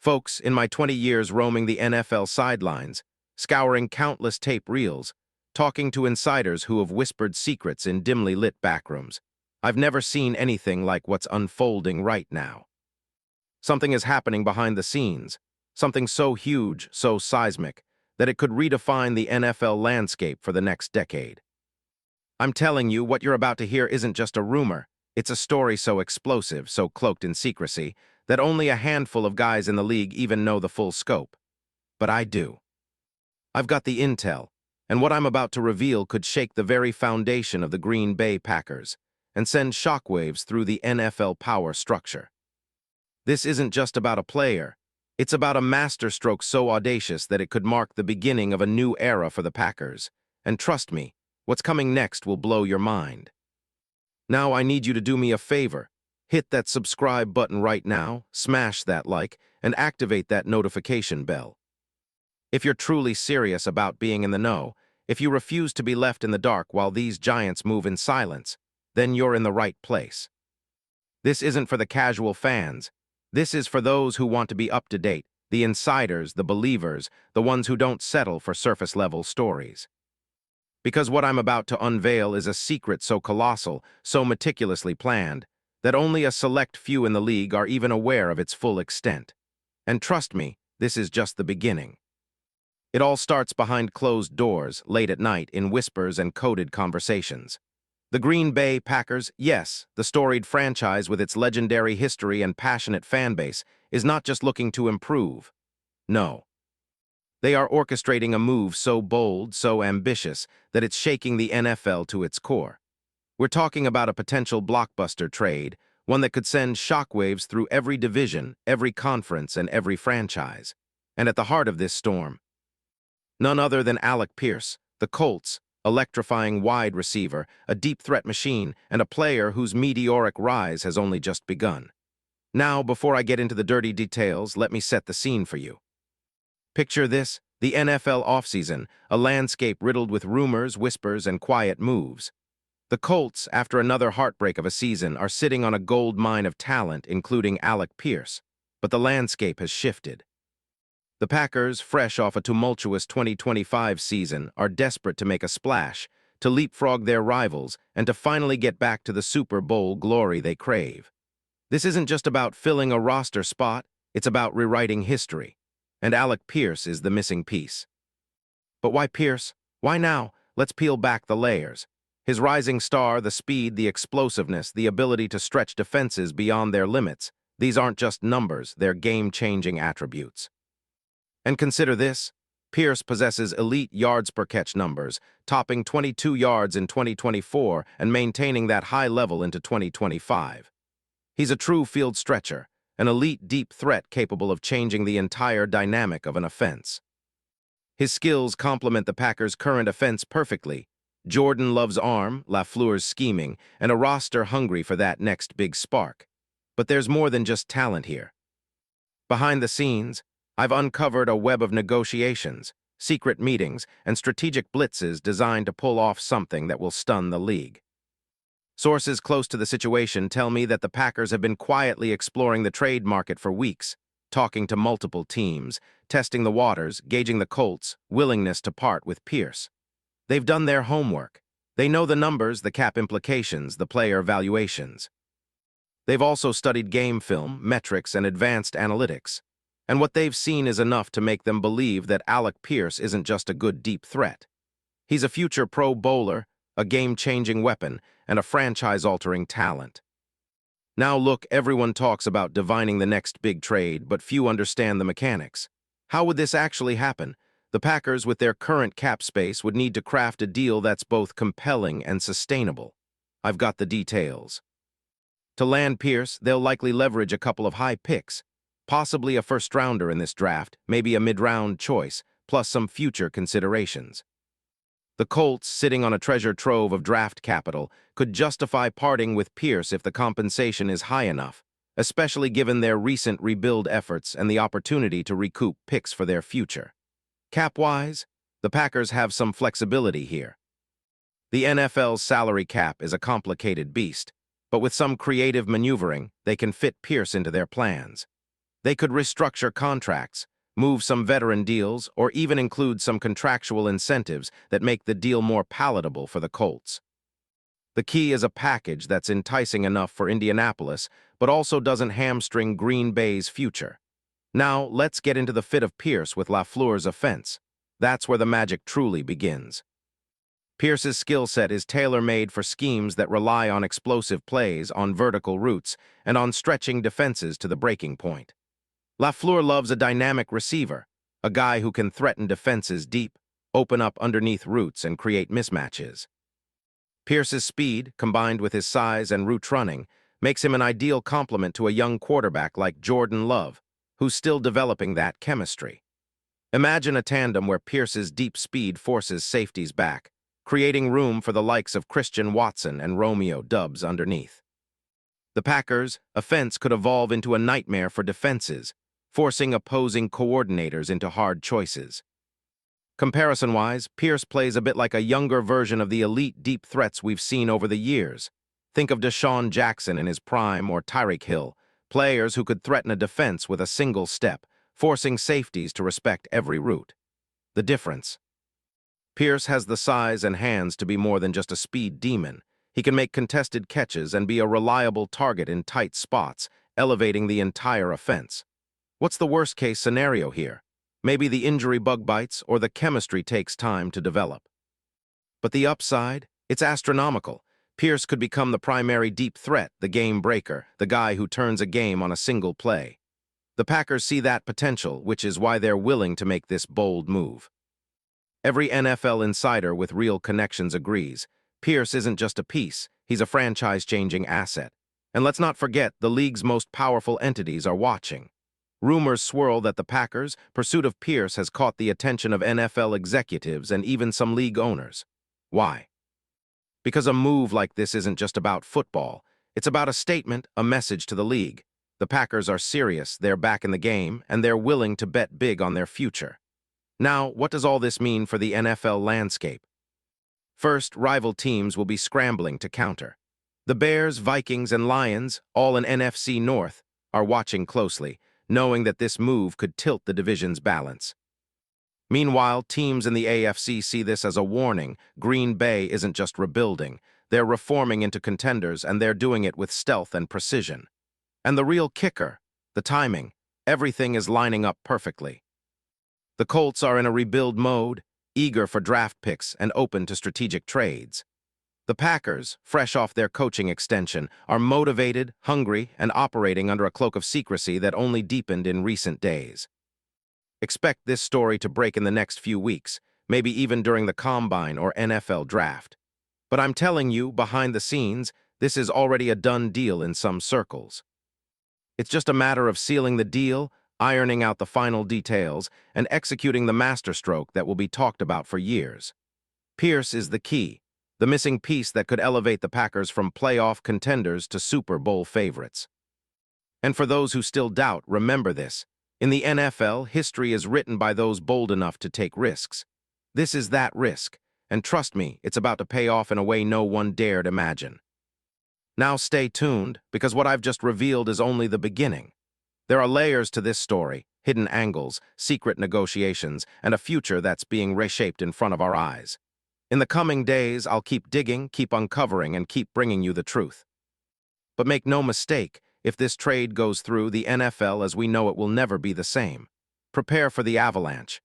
Folks, in my 20 years roaming the NFL sidelines, scouring countless tape reels, talking to insiders who have whispered secrets in dimly lit backrooms, I've never seen anything like what's unfolding right now. Something is happening behind the scenes, something so huge, so seismic, that it could redefine the NFL landscape for the next decade. I'm telling you, what you're about to hear isn't just a rumor. It's a story so explosive, so cloaked in secrecy, that only a handful of guys in the league even know the full scope. But I do. I've got the intel, and what I'm about to reveal could shake the very foundation of the Green Bay Packers and send shockwaves through the NFL power structure. This isn't just about a player. It's about a masterstroke so audacious that it could mark the beginning of a new era for the Packers. And trust me, what's coming next will blow your mind. Now I need you to do me a favor. Hit that subscribe button right now, smash that like, and activate that notification bell. If you're truly serious about being in the know, if you refuse to be left in the dark while these giants move in silence, then you're in the right place. This isn't for the casual fans. This is for those who want to be up to date, the insiders, the believers, the ones who don't settle for surface-level stories. Because what I'm about to unveil is a secret so colossal, so meticulously planned, that only a select few in the league are even aware of its full extent. And trust me, this is just the beginning. It all starts behind closed doors, late at night, in whispers and coded conversations. The Green Bay Packers, yes, the storied franchise with its legendary history and passionate fan base, is not just looking to improve. No. They are orchestrating a move so bold, so ambitious, that it's shaking the NFL to its core. We're talking about a potential blockbuster trade, one that could send shockwaves through every division, every conference, and every franchise. And at the heart of this storm, none other than Alec Pierce, the Colts, electrifying wide receiver, a deep threat machine, and a player whose meteoric rise has only just begun. Now, before I get into the dirty details, let me set the scene for you. Picture this, the NFL offseason, a landscape riddled with rumors, whispers, and quiet moves. The Colts, after another heartbreak of a season, are sitting on a gold mine of talent, including Alec Pierce. But the landscape has shifted. The Packers, fresh off a tumultuous 2025 season, are desperate to make a splash, to leapfrog their rivals, and to finally get back to the Super Bowl glory they crave. This isn't just about filling a roster spot, it's about rewriting history. And Alec Pierce is the missing piece. But why Pierce? Why now? Let's peel back the layers. His rising star, the speed, the explosiveness, the ability to stretch defenses beyond their limits, these aren't just numbers, they're game-changing attributes. And consider this, Pierce possesses elite yards per catch numbers, topping 22 yards in 2024 and maintaining that high level into 2025. He's a true field stretcher, an elite deep threat capable of changing the entire dynamic of an offense. His skills complement the Packers' current offense perfectly. Jordan Love's arm, LaFleur's scheming, and a roster hungry for that next big spark. But there's more than just talent here. Behind the scenes, I've uncovered a web of negotiations, secret meetings, and strategic blitzes designed to pull off something that will stun the league. Sources close to the situation tell me that the Packers have been quietly exploring the trade market for weeks, talking to multiple teams, testing the waters, gauging the Colts' willingness to part with Pierce. They've done their homework. They know the numbers, the cap implications, the player valuations. They've also studied game film, metrics, and advanced analytics. And what they've seen is enough to make them believe that Alec Pierce isn't just a good deep threat. He's a future Pro Bowler, a game-changing weapon, and a franchise-altering talent. Now look, everyone talks about divining the next big trade, but few understand the mechanics. How would this actually happen? The Packers, with their current cap space, would need to craft a deal that's both compelling and sustainable. I've got the details. To land Pierce, they'll likely leverage a couple of high picks, possibly a first-rounder in this draft, maybe a mid-round choice, plus some future considerations. The Colts, sitting on a treasure trove of draft capital, could justify parting with Pierce if the compensation is high enough, especially given their recent rebuild efforts and the opportunity to recoup picks for their future. Cap-wise, the Packers have some flexibility here. The NFL's salary cap is a complicated beast, but with some creative maneuvering, they can fit Pierce into their plans. They could restructure contracts, move some veteran deals, or even include some contractual incentives that make the deal more palatable for the Colts. The key is a package that's enticing enough for Indianapolis, but also doesn't hamstring Green Bay's future. Now, let's get into the fit of Pierce with LaFleur's offense. That's where the magic truly begins. Pierce's skill set is tailor-made for schemes that rely on explosive plays, on vertical routes, and on stretching defenses to the breaking point. LaFleur loves a dynamic receiver, a guy who can threaten defenses deep, open up underneath routes, and create mismatches. Pierce's speed, combined with his size and route running, makes him an ideal complement to a young quarterback like Jordan Love, who's still developing that chemistry. Imagine a tandem where Pierce's deep speed forces safeties back, creating room for the likes of Christian Watson and Romeo Doubs underneath. The Packers' offense could evolve into a nightmare for defenses, forcing opposing coordinators into hard choices. Comparison-wise, Pierce plays a bit like a younger version of the elite deep threats we've seen over the years. Think of Deshaun Jackson in his prime or Tyreek Hill, players who could threaten a defense with a single step, forcing safeties to respect every route. The difference: Pierce has the size and hands to be more than just a speed demon. He can make contested catches and be a reliable target in tight spots, elevating the entire offense. What's the worst-case scenario here? Maybe the injury bug bites or the chemistry takes time to develop. But the upside? It's astronomical. Pierce could become the primary deep threat, the game breaker, the guy who turns a game on a single play. The Packers see that potential, which is why they're willing to make this bold move. Every NFL insider with real connections agrees. Pierce isn't just a piece, he's a franchise-changing asset. And let's not forget, the league's most powerful entities are watching. Rumors swirl that the Packers' pursuit of Pierce has caught the attention of NFL executives and even some league owners. Why? Because a move like this isn't just about football. It's about a statement, a message to the league. The Packers are serious, they're back in the game, and they're willing to bet big on their future. Now, what does all this mean for the NFL landscape? First, rival teams will be scrambling to counter. The Bears, Vikings, and Lions, all in NFC North, are watching closely, knowing that this move could tilt the division's balance. Meanwhile, teams in the AFC see this as a warning. Green Bay isn't just rebuilding. They're reforming into contenders, and they're doing it with stealth and precision. And the real kicker, the timing. Everything is lining up perfectly. The Colts are in a rebuild mode, eager for draft picks and open to strategic trades. The Packers, fresh off their coaching extension, are motivated, hungry, and operating under a cloak of secrecy that only deepened in recent days. Expect this story to break in the next few weeks, maybe even during the Combine or NFL Draft. But I'm telling you, behind the scenes, this is already a done deal in some circles. It's just a matter of sealing the deal, ironing out the final details, and executing the masterstroke that will be talked about for years. Pierce is the key, the missing piece that could elevate the Packers from playoff contenders to Super Bowl favorites. And for those who still doubt, remember this. In the NFL, history is written by those bold enough to take risks. This is that risk, and trust me, it's about to pay off in a way no one dared imagine. Now stay tuned, because what I've just revealed is only the beginning. There are layers to this story, hidden angles, secret negotiations, and a future that's being reshaped in front of our eyes. In the coming days, I'll keep digging, keep uncovering, and keep bringing you the truth. But make no mistake, if this trade goes through, the NFL as we know it will never be the same. Prepare for the avalanche.